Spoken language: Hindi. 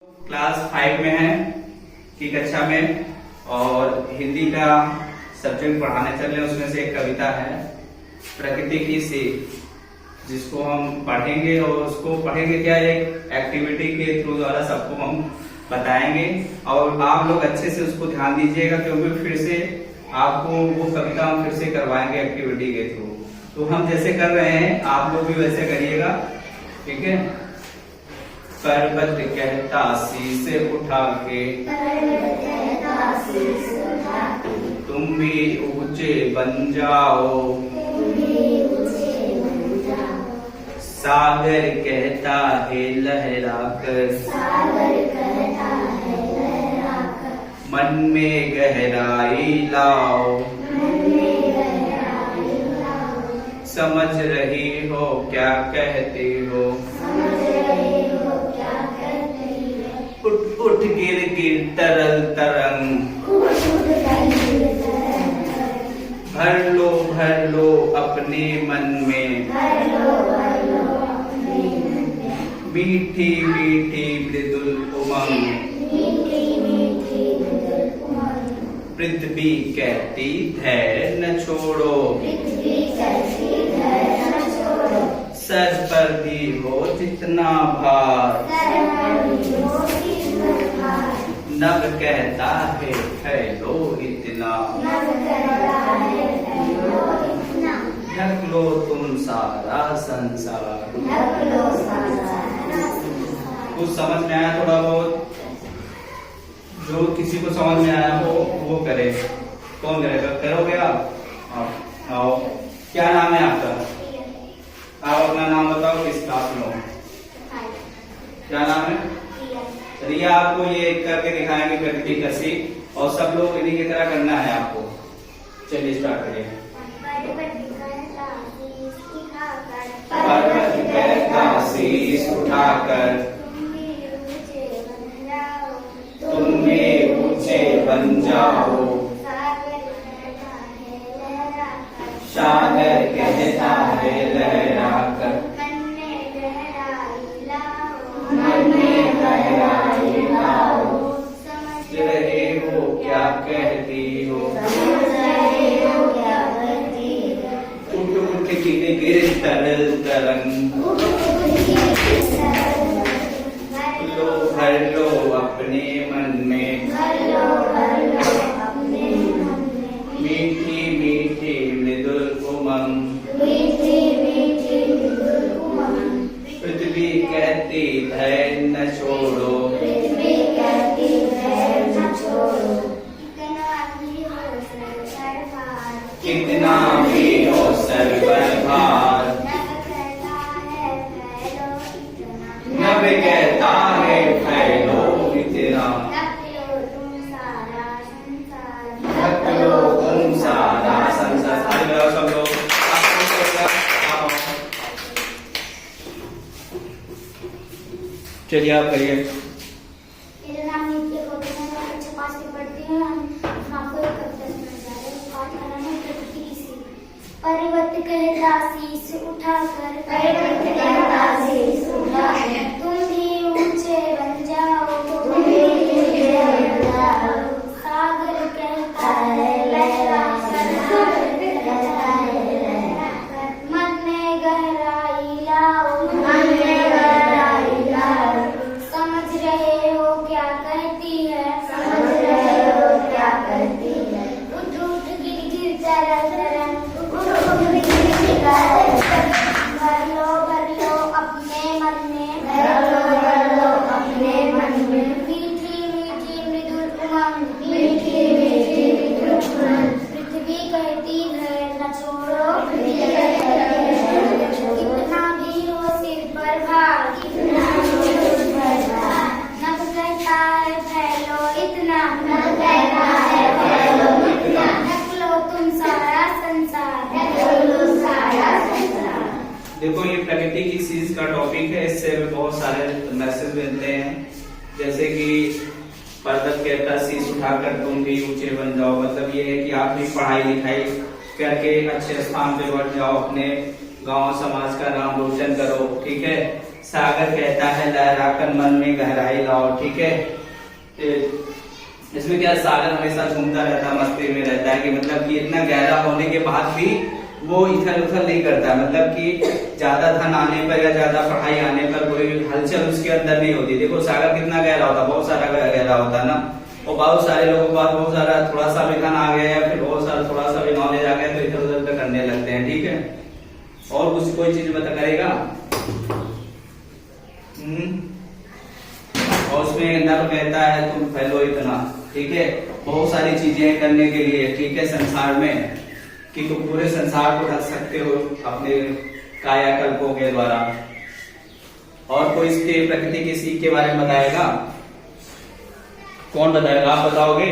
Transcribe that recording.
क्लास 5 में है की कक्षा में और हिंदी का सब्जेक्ट पढ़ाने चल रहे हैं। उसमें से एक कविता है प्रकृति की सीख, जिसको हम पढ़ेंगे और उसको पढ़ेंगे क्या एक एक्टिविटी के थ्रू द्वारा सबको हम बताएंगे और आप लोग अच्छे से उसको ध्यान दीजिएगा, क्योंकि फिर से आपको वो कविता हम फिर से करवाएंगे एक्टिविटी के थ्रू। तो हम जैसे कर रहे हैं आप लोग भी वैसे करिएगा, ठीक है। पर्वत कहता शीश उठा के, तुम भी ऊंचे बन जाओ। सागर कहता है लहरा कर, मन में गहराई लाओ। समझ रही हो क्या कहते हो, उठ उठ गिर गिर तरल तरंग। भर लो अपने मन में, मीठी मीठी मृदुल उमंग। पृथ्वी कहती धैर्य न छोड़ो, सर पर भी हो जितना भार। नभ कहता है फैलो इतना, ढक लो तुम सारा संसार। कुछ समझ में आया थोड़ा बहुत? जो किसी को समझ में आया हो वो करे। कौन करेगा? करोगे आप? आओ। क्या नाम है आपका? आप अपना नाम बताओ, किस क्लास में हो? क्या नाम है? रिया आपको ये करके दिखाएंगे प्रकृति का सीख, और सब लोग इन्हीं की तरह करना है आपको। चलिए स्टार्ट करिए। पर्वत कहता शीश उठाकर, तुम भी ऊंचे बन जाओ। सागर कहता है लहरा कर, मन में गहराई लाओ। समझ रहे हो क्या कहती हो, उठ उठ गिर गिर तरल तरंग। भर लो अपने मन में, मीठी मीठी मृदुल उमंग। पृथ्वी कहती धैर्य न छोड़ो, कितना भी हो सर पर भार। नभ कहता है फैलो इतना, ढक लो तुम सारा संसार। सब लोग चलिए आप करिए। मेरा नाम नित्य गौतम है, मैं कक्षा 5 में पढ़ती हूँ। हम आपको एक कविता सुनाने जा रहे हैं। पाठ का नाम है प्रकृति की सीख। पर्वत कहता शीश उठाकर, तुम भी ऊंचे बन जाओ। सागर कहता है लहरा कर, मन में गहराई लाओ। समझ रहे हो क्या कहती है, उठ उठ गिर गिर तरल तरंग। भर लो अपने मन में, मीठी मीठी मृदुल उमंग। पृथ्वी कहती है न छोड़ो, कितना भी हो सिर पर भार। नभ कहता है फैलो इतना, ढक लो तुम सारा संसार। देखो ये प्रकृति की चीज का टॉपिक है, इससे बहुत सारे मैसेज मिलते हैं। जैसे कि पर्वत कहता शीश उठाकर तुम भी ऊंचे बन जाओ, मतलब ये है कि आप भी पढ़ाई लिखाई करके अच्छे स्थान पे बढ़ जाओ, अपने गांव समाज का नाम रोशन करो, ठीक है। सागर कहता है लहराकर मन में गहराई लाओ। ठीक है, इसमें क्या सागर हमेशा घूमता रहता है, मस्ती में रहता है कि मतलब कि इतना गहरा होने के बाद भी वो इथल उथल नहीं करता, मतलब कि ज्यादा धन आने पर या ज्यादा पढ़ाई आने पर कोई हलचल उसके अंदर नहीं होती। देखो सागर कितना गहरा होता, बहुत सारा गहरा होता ना, और बहुत सारे लोगों के पास बहुत सारा थोड़ा सा भी धन आ गया या फिर बहुत सारा थोड़ा सा भी नॉलेज आ गया तो इधर उधर का करने लगते हैं। ठीक है, और कुछ कोई चीज बता करेगा। और उसमें नर कहता है तुम फैलो इतना। ठीक है, बहुत सारी चीजें करने के लिए, ठीक है, संसार में कि तुम पूरे संसार को ढक सकते हो अपने कायाकल्पों के द्वारा। और कोई इसके प्रकृति की सीख के बारे में बताएगा? कौन बताएगा? आप बताओगे?